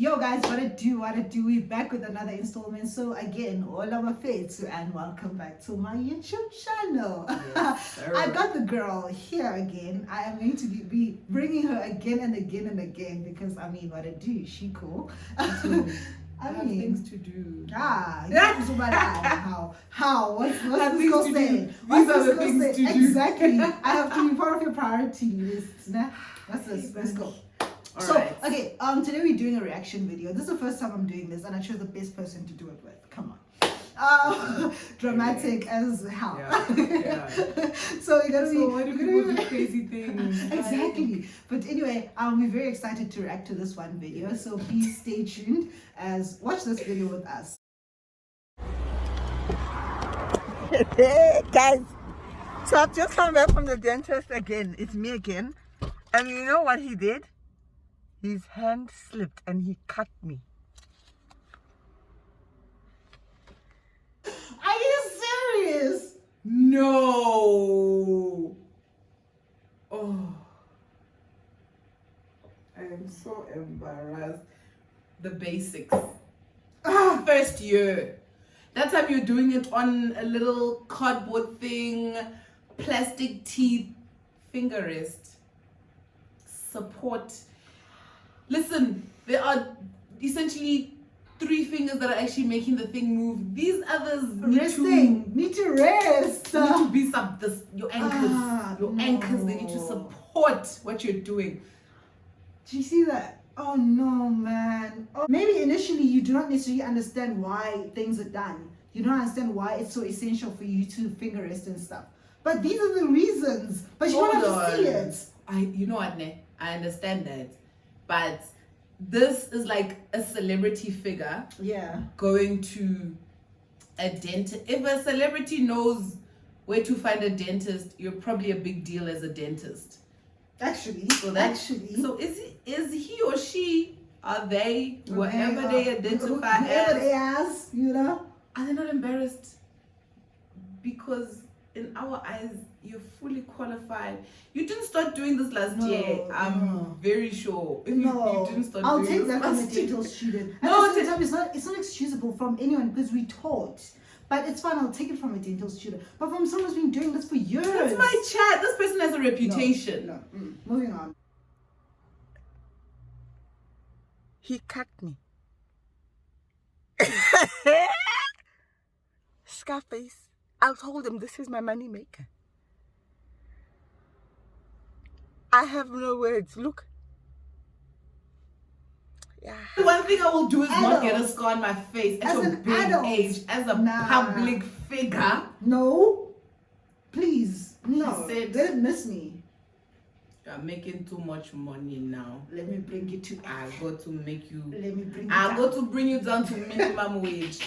Yo guys, what it do? We're back with another installment. So again, all of my fates and welcome back to my YouTube channel. Yes, I got the girl here again. I am going to be bringing her again and again and again because I mean, what it do? She cool. I have things to do. How? What's this girl saying? These are the things to do. Exactly. I have to be part of your priority list. Nah? What's this? Let's go. Right. Okay, today we're doing a reaction video. This is the first time I'm doing this and I chose the best person to do it with. Come on. Dramatic as hell. Yeah. So we're gonna be why do people do crazy things? Exactly. But anyway, we're very excited to react to this one video. So please stay tuned as watch this video with us. Hey guys, so I've just come back from the dentist again. It's me again. And you know what he did? His hand slipped and he cut me. Are you serious? No. Oh. I am so embarrassed. The basics. First year. That time you're doing it on a little cardboard thing, plastic teeth, finger rest, support. Listen, there are essentially 3 fingers that are actually making the thing move. These others need to rest. Need to be your ankles. Your ankles, they need to support what you're doing. Do you see that? Oh no, man. Oh, maybe initially you do not necessarily understand why things are done. You don't understand why it's so essential for you to finger rest and stuff. But these are the reasons. But you don't have to see it. You know what, Ne? I understand that. But this is like a celebrity figure. Yeah. Going to a dentist. If a celebrity knows where to find a dentist, you're probably a big deal as a dentist. Actually. So is he or she, are they, whatever they identify whoever they as, you know? Are they not embarrassed? Because in our eyes, you're fully qualified. You didn't start doing this last year. I'm very sure. If you didn't start I'll doing take this that from a dental student. And at the same time, it's not excusable from anyone because we taught. But it's fine, I'll take it from a dental student. But from someone who's been doing this for years. That's my chat. This person has a reputation. No. Moving on. He cut me. Scarface. I told him this is my money maker. I have no words. Look. Yeah. One thing I will do is not get a scar on my face at a big age, as a public figure. No. Please. No. She said, don't miss me. You're making too much money now. Let me bring you to. I got to make you. Let me bring you. I got to bring you down to minimum wage.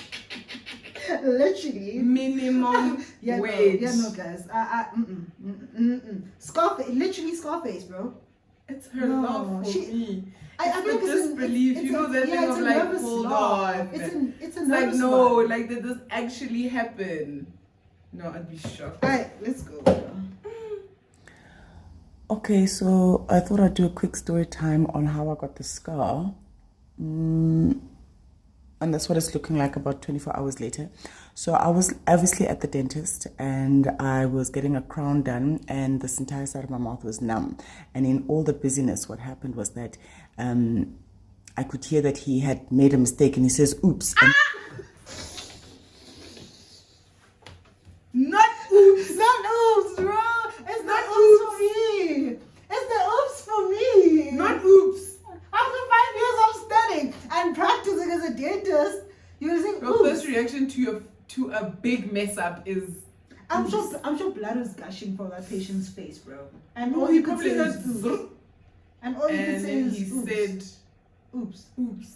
Literally minimum wage. No guys. Scarface, literally Scarface, bro. It's her love for me. I think it's disbelief. You know that thing of like, hold on. It's a like no, like did this actually happen? No, I'd be shocked. Alright, let's go. Okay, so I thought I'd do a quick story time on how I got the scar. And that's what it's looking like about 24 hours later. So I was obviously at the dentist and I was getting a crown done and this entire side of my mouth was numb. And in all the busyness, what happened was that I could hear that he had made a mistake and he says, oops. Not oops. Not oops, bro. It's not oops for me. It's the oops for me. Not oops. After 5 years of studying and practicing as a dentist, you're saying your first reaction to a big mess up is I'm sure blood was gushing from that patient's face, bro. And all you could say is and all you could say is he said oops. Oops.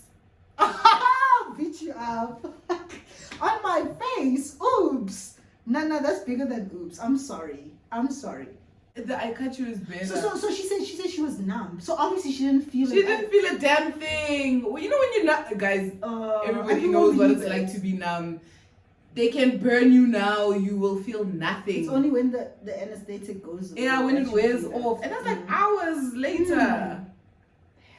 Beat you up. On my face. Oops. No, that's bigger than oops. I'm sorry. The I cut you is better. So she said she was numb. So obviously she didn't feel it. She didn't feel a damn thing. Well, you know when you're not, guys, everybody knows what it's like to be numb. They can burn you now, you will feel nothing. It's only when the anesthetic goes away. Yeah, when it wears off. And that's like hours later.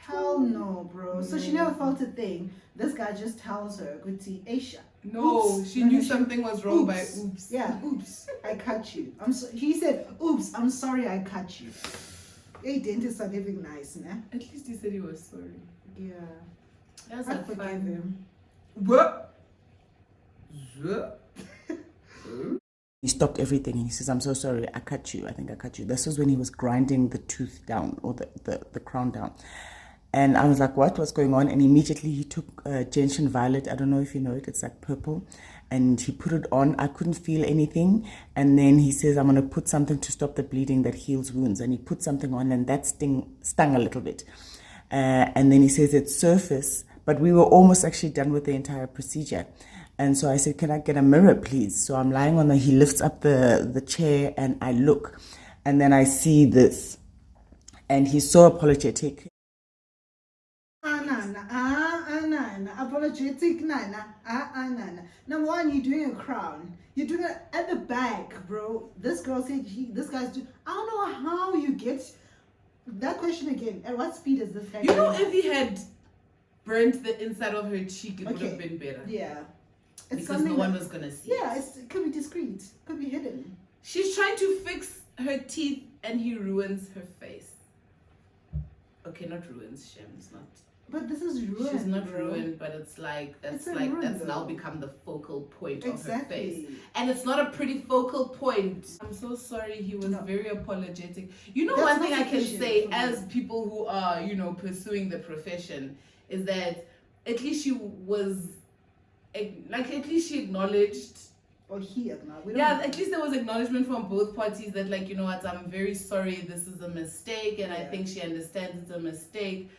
Hell no, bro. So she never felt a thing. This guy just tells her, Guti, Aisha. No, Oops. she knew something was wrong by Oops. oops. Yeah, oops, I cut you. He said, oops, I'm sorry I cut you. Hey, dentists are living nice, nah? At least he said he was sorry. Yeah. That's I a forgive fun. him. What? He stopped everything and he says, I'm so sorry, I cut you. I think I cut you. This was when he was grinding the tooth down, or the crown down. And I was like, what? What's going on? And immediately he took gentian violet. I don't know if you know it. It's like purple. And he put it on. I couldn't feel anything. And then he says, I'm going to put something to stop the bleeding that heals wounds. And he put something on, and that stung a little bit. And then he says it's surface. But we were almost actually done with the entire procedure. And so I said, can I get a mirror, please? So I'm lying on he lifts up the chair, and I look. And then I see this. And he's so apologetic. Apologetic, nana. Number one, you're doing a crown. You're doing it at the back, bro. This girl said this guy's doing. I don't know how you get that question again. At what speed is this guy? You know, if he had burnt the inside of her cheek, it would have been better. Yeah. It's because no one was gonna see. Yeah, it could be discreet. Could be hidden. She's trying to fix her teeth, and he ruins her face. Okay, not ruins. Shem's not. But this is ruined. She's not bro. ruined, but it's like that's now become the focal point of her face, and it's not a pretty focal point. I'm so sorry. He was very apologetic. You know, one thing I can say as people who are, pursuing the profession is that at least she was, at least she acknowledged. Or he acknowledged. Yeah, at least there was acknowledgement from both parties that, like, you know what, I'm very sorry. This is a mistake, and I think she understands it's a mistake.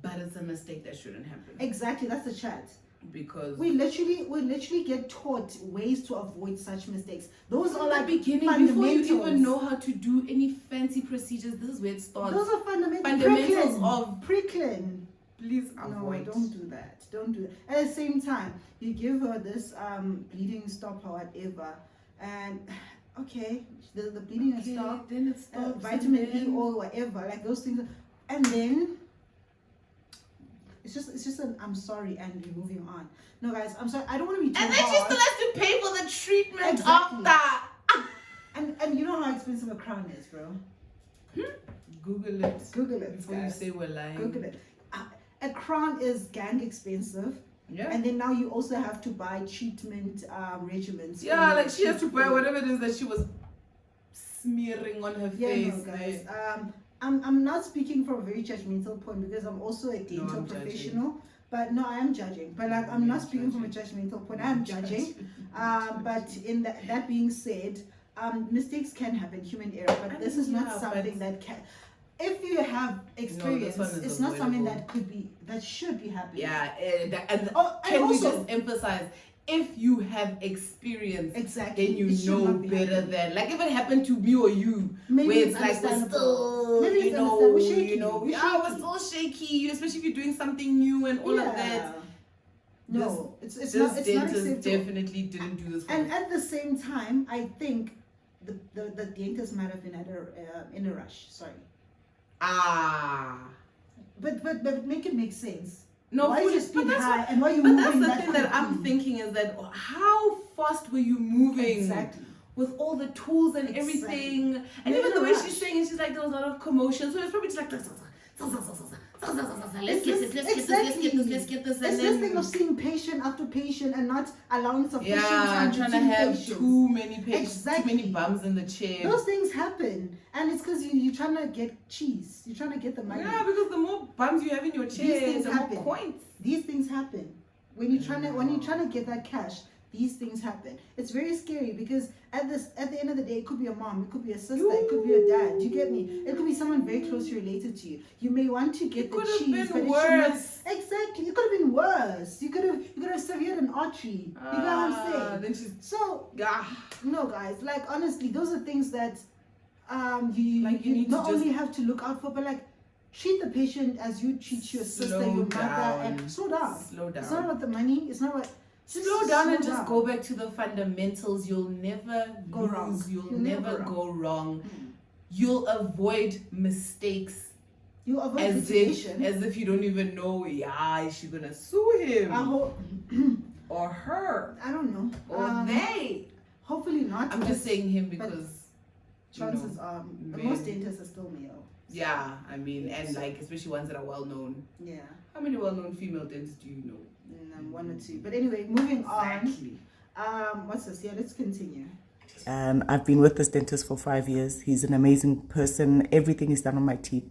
But it's a mistake that shouldn't happen. Exactly, that's the chat. Because we literally get taught ways to avoid such mistakes. Those are like beginning before you even know how to do any fancy procedures. This is where it starts. Those are fundamentals of pre-clin. Please avoid. No, don't do that. Don't do it. At the same time, you give her this bleeding stop or whatever, and okay, the bleeding has stopped. Then it stops. Vitamin E or whatever, like those things, and then. It's just an I'm sorry and we're moving on. No, guys, I'm sorry. I don't want to be too And then she still has to pay for the treatment after. And you know how expensive a crown is, bro. Google it. Google it. Before guys. you say we're lying. Google it. A crown is gang expensive. Yeah. And then now you also have to buy treatment regimens. Yeah, like she has to buy whatever it is that she was smearing on her face. No, guys. I'm not speaking from a very judgmental point because I'm also a dental professional. Judging. But no, I am judging. But like, I'm not speaking from a judgmental point. I am judging. But in that being said, mistakes can happen, human error. But this is not something that can. If you have experience, it's not something that should be happening. Yeah, can we just emphasize? If you have experience, then you know better than, like, if it happened to me or you, maybe where it's like we're still, we're still shaky, especially if you're doing something new and all of that. No, it's not acceptable. Definitely didn't do this. And at the same time, I think the dentist might have been in a rush. Sorry. But make it make sense. No, why that's the thing that I'm thinking is that how fast were you moving with all the tools and everything, and even the way she's saying it, she's like there was a lot of commotion, so it's probably just like let's get this, and it's this thing of seeing patient after patient and not allowing sufficient time trying to have too many patients, too many bums in the chair. Those things happen, and it's because you're trying to get cheese, you're trying to get the money. Yeah, because the more bums you have in your chair, the more coins. These things happen when you're trying to get that cash. These things happen. It's very scary because at the end of the day, it could be a mom, it could be a sister, it could be a dad. Do you get me? It could be someone very closely related to you. You may want to get the cheese, but worse. Exactly, it could have been worse. You could have severed an artery. You know what I'm saying? No, guys. Like, honestly, those are things that you not only have to look out for, but like, treat the patient as you treat your sister, your mother, and slow down. It's not about the money. It's not about. Slow down and just go back to the fundamentals. You'll never go wrong. You'll never go wrong. You'll avoid mistakes You avoid as if you don't even know. Yeah, is she gonna sue him I hope. or her I don't know. or they? Hopefully not. I'm just saying him because chances are the most dentists are still male. So. Yeah, I mean, and like especially ones that are well known. Yeah. How many well-known female dentists do you know? One or two. But anyway, moving Exactly. on. What's this? Yeah, let's continue. I've been with this dentist for 5 years. He's an amazing person. Everything is done on my teeth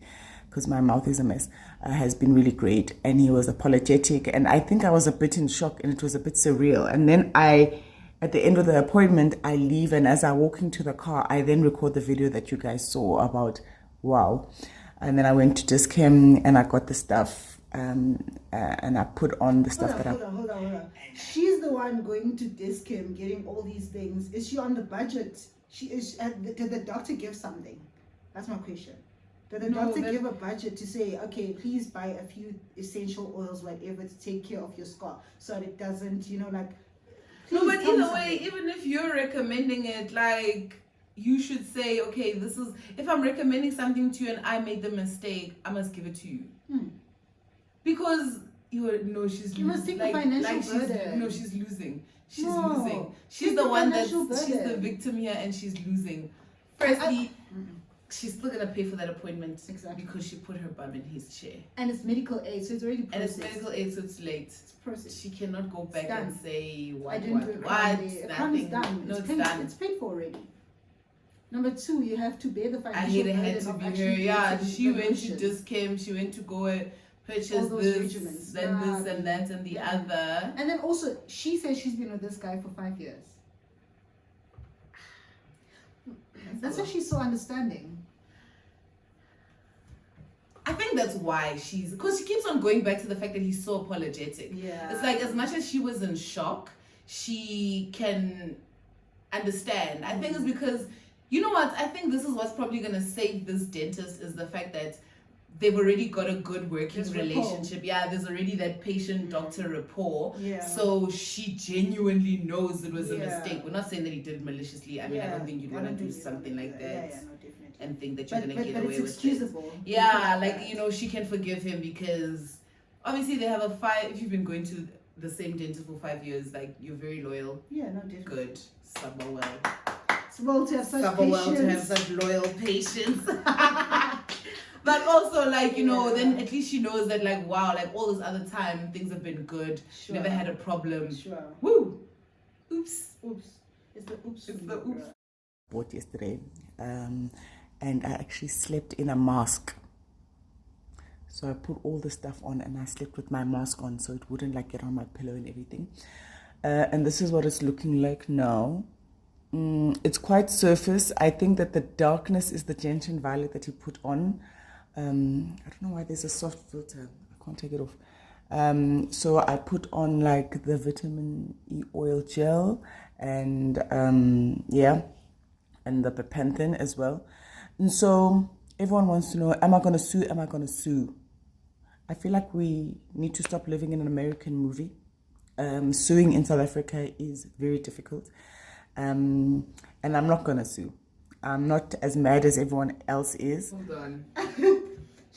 because my mouth is a mess. Has been really great, and he was apologetic. And I think I was a bit in shock, and it was a bit surreal. And then at the end of the appointment, I leave, and as I walk into the car, I then record the video that you guys saw about wow. And then I went to disc him, and I got the stuff, and I put on the stuff Hold on. She's the one going to disc him, getting all these things. Is she on the budget? Did the doctor give something? That's my question. Did the doctor give a budget to say, okay, please buy a few essential oils, whatever, to take care of your scar, so that it doesn't, like. No, but either way, even if you're recommending it, like, you should say, okay, this is, if I'm recommending something to you and I made the mistake, I must give it to you. Because she's you must take the financial burden. She's losing. She's losing. She's the one she's the victim here, and she's losing. Firstly, she's still gonna pay for that appointment because she put her bum in his chair. And it's medical aid, so it's already processed. And it's medical aid, so it's late. It's processed. She cannot go back and say I didn't do it. Nothing. Done. No, it's done. It's paid for already. Number 2, you have to bear the financial I hate it burden had to of be actually her. Yeah, getting she the went. She lotion. just came. She went to go purchase this, regimens. then this, and that, and the other. And then also, she says she's been with this guy for 5 years. That's why she's so understanding. I think that's why because she keeps on going back to the fact that he's so apologetic. Yeah. It's like, as much as she was in shock, she can understand. I think it's because, you know what, I think this is what's probably going to save this dentist is the fact that they've already got a good working relationship. Yeah, there's already that patient-doctor rapport. Yeah. So she genuinely knows it was a mistake. We're not saying that he did it maliciously. I mean, I don't think you'd want to do something like that. Yeah, no, definitely. And think that you're going to get away it's with excusable. it. Yeah, like, she can forgive him because obviously they have if you've been going to the same dentist for 5 years, like, you're very loyal. Yeah, no, definitely. Good. Suffer well. It's well to have such Suffer patience. well to have such loyal patience. But also, like, then at least she knows that, like, wow, like, all this other time, things have been good. Sure. Never had a problem. Sure. Woo! Oops. It's the oops. It's the oops. Bought yesterday, and I actually slept in a mask. So I put all the stuff on and I slept with my mask on so it wouldn't like get on my pillow and everything. And this is what it's looking like now. It's quite surface. I think that the darkness is the gentian violet that he put on. I don't know why there's a soft filter. I can't take it off. So I put on like the vitamin E oil gel and and the pepanthen as well. And so everyone wants to know, am I going to sue? Am I going to sue? I feel like we need to stop living in an American movie. Suing in South Africa is very difficult. And I'm not going to sue. I'm not as mad as everyone else is. Hold on.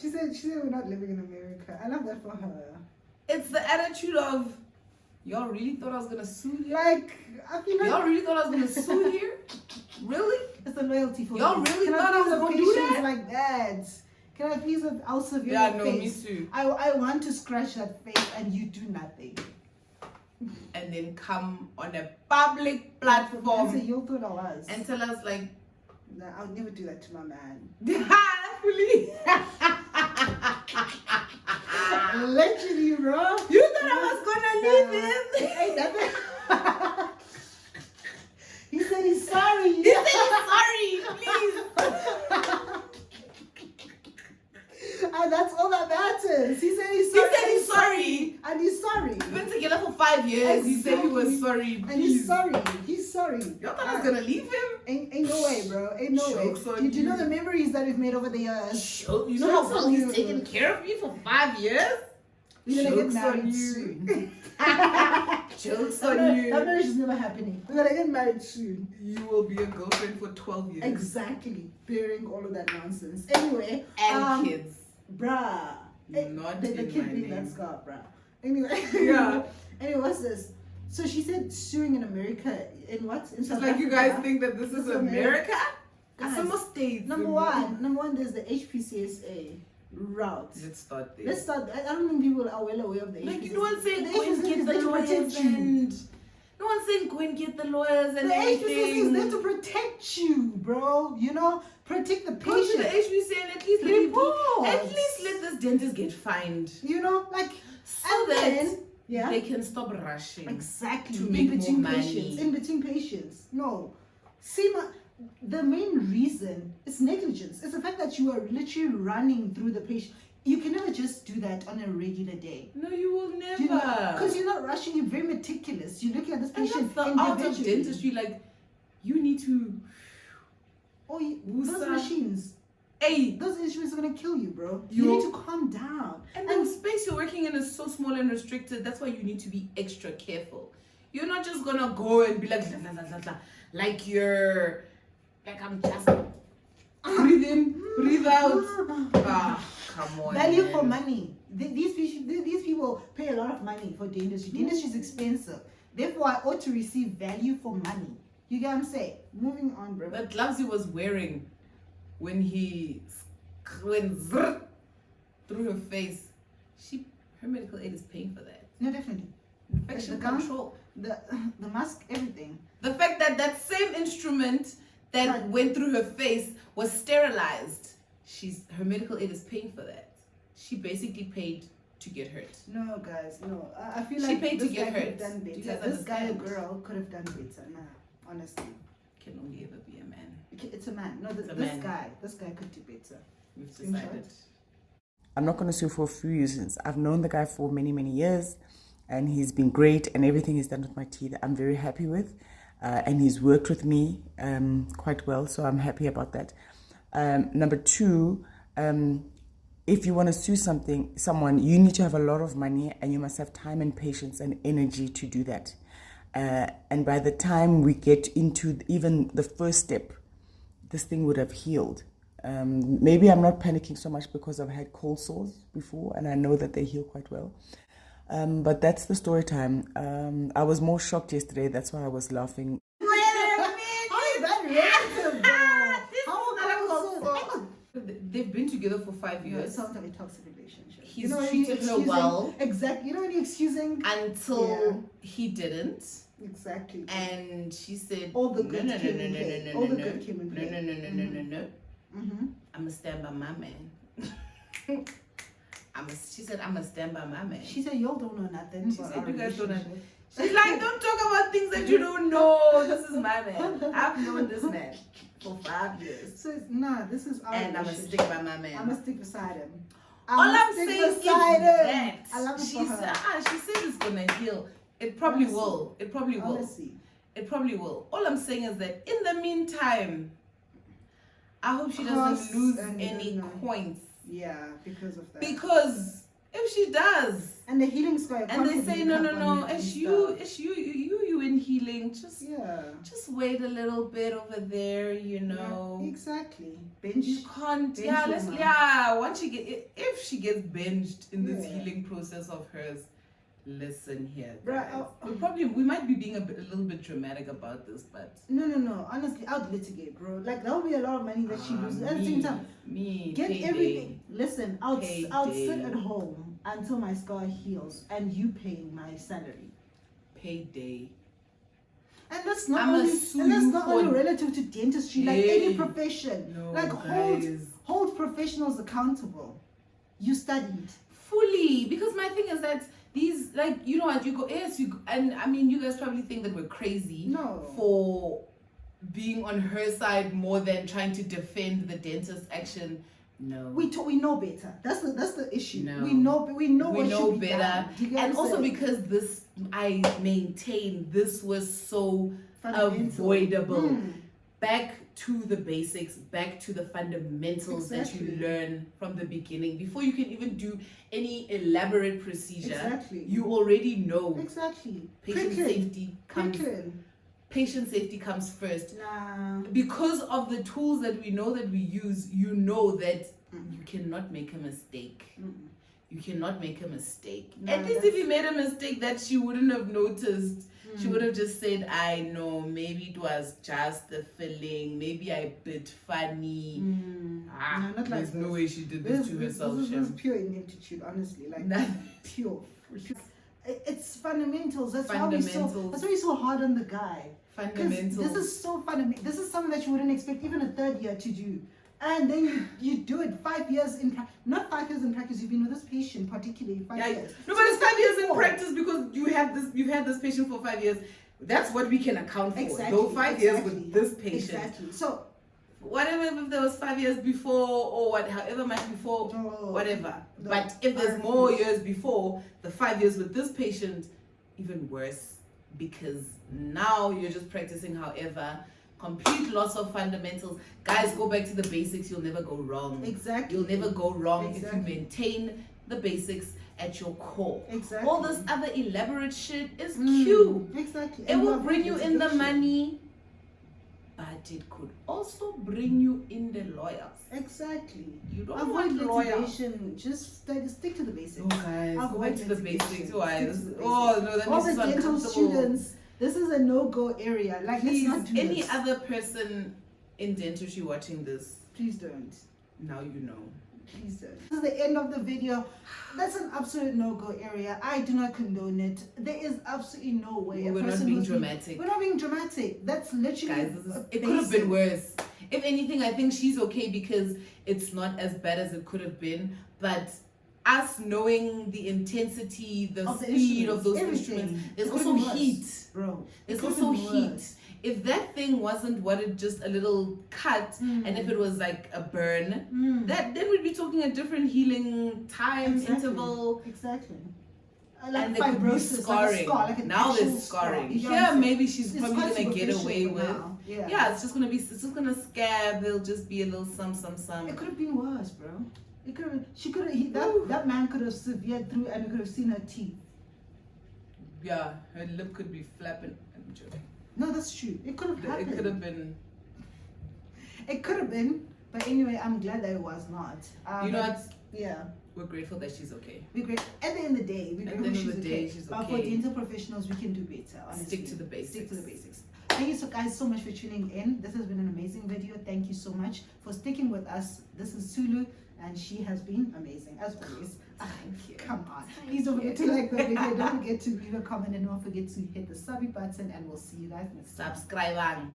She said we're not living in America. I love that for her. It's the attitude of, y'all really thought I was going to sue here? Like, I feel like... Y'all really thought I was going to sue here? Really? It's the loyalty for y'all me. really thought I was going to do that? Like that. Can I please also view your your me face? too. I want to scratch that face and you do nothing. And then come on a public platform And say, you thought I was. and tell us like, no, I'll never do that to my man. Fully. Literally, bro. You thought I was gonna leave him? Ain't nothing. He said he's sorry. He said he's sorry, please. And that's all that matters. He said he's sorry. He said he's sorry. And he's sorry. We've been together for 5 years. He said he was sorry. And Please. he's sorry. He's sorry. You thought I was gonna leave him? Ain't no way, bro. Ain't no Jokes way. on Did you you. know the memories that we've made over the years? Sure. You know how well he's taken care of me for 5 years? We're gonna get Jokes on married you. soon. Jokes That on you. marriage is never happening. We're gonna get married soon. You will be a girlfriend for 12 years. Exactly. Bearing all of that nonsense. Anyway. And kids. bruh. Not The in kid my being name. that scar, bruh. Anyway, Yeah. Anyway, what's this? So she said suing in America in what? In It's South like you Africa? guys think that this is is America. America? Guys, Some more states. Number one, there's the HPCSA route. Let's start there. Let's start. I don't think people are well aware of the Like, HPCSA. no one saying The go and HPCSA get is the there to lawyers protect you. and no one's saying go and get the lawyers and The HPCSA is everything. there to protect you, bro. You know, protect the Go to the patient. HBC and at least let this dentist get fined You know, like so and that then, yeah. they can stop rushing. Exactly. to In make between more money. patients. In between patients. No. See, the main reason is negligence. It's the fact that you are literally running through the patient. You can never just do that on a regular day. No, you will never. Because you're not rushing. You're very meticulous. You're looking at this And patient that's the art of individually. dentistry. Like, you need to. Oh, those Wusa. machines. Hey, Those instruments are gonna kill you, bro. You- You need to calm down. and the space you're working in is so small and restricted. That's why you need to be extra careful. You're not just gonna go and be like, la, la, la, la, la, like you're, like I'm just breathe in, breathe out. Ah, come on. Value man. for money. These people pay a lot of money for dentistry. Dentistry is expensive. Therefore, I ought to receive value for money. You get what I'm saying? Moving on, bro. The gloves he was wearing when he went through her face, her medical aid is paying for that. No, definitely. Infection The gown? control. The mask, everything. The fact that that same instrument that Right. went through her face was sterilized. Her medical aid is paying for that. She basically paid to get hurt. No, guys, no. I feel She like paid to this get guy could hurt. have done Do you better. guys This guy or understand? girl could have done better. Nah, honestly. Can only ever be a man. It's a man. No, It's a this man. guy could do better. We've Screenshot. decided. I'm not going to sue for a few reasons. I've known the guy for many, many years, and he's been great, and everything he's done with my teeth, I'm very happy with. And he's worked with me quite well, so I'm happy about that. Number two, if you want to sue someone, you need to have a lot of money, and you must have time and patience and energy to do that. And by the time we get into even the first step, this thing would have healed. Maybe I'm not panicking so much because I've had cold sores before and I know that they heal quite well. But that's the story time. I was more shocked yesterday. That's why I was laughing. How is that relative, bro? How come They've been together for 5 It years sounds like a toxic relationship. He's when treated you're her excusing- well. Exactly. You know when you're excusing? until he didn't. Exactly. And she said, All the no, good no, no, came no, in no, play. no, no, All the no, good came in no, play. no, no, no, no, no, no. Mm-hmm. I'm a stand by my man. She said, I'm a stand by my man. She said, y'all don't know nothing. She about said, our you guys don't know. relationship." She's like, don't talk about things that you don't know. This is my man. I've known this man for 5 years. So, nah, this is our And I'm a relationship. stick by my man. I'm gonna stick beside him. All I'm stick saying is beside that I love it she for her. said, she said it's gonna heal. It probably Honestly. will. It probably will. Honestly. It probably will. All I'm saying is that in the meantime, I hope she Costs doesn't lose and, any points. Yeah, because of that. Because if she does, and the healing square. and they say no, it's it's you in healing, Yeah. just wait a little bit over there, you know. Yeah, exactly. Bench. You can't. Bench Yeah, woman. once if she gets binged in this Yeah. healing process of hers, listen here, Bruh, guys. We might be being a little bit dramatic about this, but No. Honestly, I'd litigate, bro. Like that would be a lot of money that she loses. At the same time, get payday. everything. Listen, I'll Payday. sit at home until my scar heals, and you paying my salary. Payday. And that's not I'ma only sue and that's you not for- only relative to dentistry, like Hey. any profession. No, like guys. hold professionals accountable. You studied. Fully, because my thing is that these, like, you know what, you go, yes, and I mean, you guys probably think that we're crazy No. for being on her side more than trying to defend the dentist's action. No. We know better. That's the issue. No. We know We what know should be better. done. Do you get And what I'm also saying? because I maintain this was so Fundamental. avoidable. Mm. Back to the basics, back to the fundamentals that Exactly. you learn from the beginning. Before you can even do any elaborate procedure, Exactly. you already know Exactly. patient safety comes Prickling. patient safety comes first. Nah. Because of the tools that we know that we use, you know that you cannot make a mistake. You cannot make a mistake. No, At least if you made a mistake that she wouldn't have noticed, she would have just said, I know, maybe it was just the filling, maybe I bit funny. No, not like there's no way she did this to herself. This is pure ineptitude, honestly. Like, pure. It's fundamentals. That's why we so hard on the guy. Fundamentals. This is so fundamental. This is something that you wouldn't expect even a third year to do. And then you do it 5 years in practice. Not 5 years in practice. You've been with this patient particularly 5 years. No, but it's 5 years in practice because you've had this patient for 5 years. That's what we can account for. Exactly. Though 5 years with this patient. Exactly. So whatever, if there was 5 years before or however much before, whatever. No, but if there's more years before the 5 years with this patient, even worse, because now you're just practicing however. Complete loss of fundamentals. Guys, go back to the basics. You'll never go wrong. Exactly. You'll never go wrong if you maintain the basics at your core. Exactly. All this other elaborate shit is cute. Exactly. It will bring you in the money, but it could also bring you in the lawyers. Exactly. You don't avoid want litigation. Just stick to the basics. Oh, guys, go back to the basics. Why? All no, that all makes the us dental uncomfortable. students. This is a no-go area. Like, Please, let's not do any this. other person in dentistry watching this, Please don't. now you know. Please don't. This is the end of the video. That's an absolute no-go area. I do not condone it. There is absolutely no way. We're not being dramatic. We're not being dramatic. That's literally. Guys, it could have been worse. If anything, I think she's okay because it's not as bad as it could have been. But us knowing the intensity, the speed of those instruments, there's also heat. Bro. There's also heat. If that thing wasn't what it just a little cut, and if it was like a burn, then we'd be talking a different healing time interval. Exactly. Like and there could be scarring. Like now there's scarring. Here maybe she's probably gonna get away with. Yeah, it's just gonna scab. There'll just be a little some. It could have been worse, bro. It could have. She could have. That man could have severed through, and we could have seen her teeth. Yeah, her lip could be flapping. I'm joking. No, that's true. It could have happened. It could have been. It could have been, but anyway, I'm glad that it was not. You know what? Yeah. We're grateful that she's okay. We're great. At the end of the day, we're grateful she's okay. But for dental professionals, we can do better. Honestly. Stick to the basics. Stick to the basics. Thank you guys so much for tuning in. This has been an amazing video. Thank you so much for sticking with us. This is Sulu, and she has been amazing as always. Thank you. Come on. Please don't forget to like the video. Don't forget to leave a comment, and don't forget to hit the subscribe button, and we'll see you guys next time. Subscribe.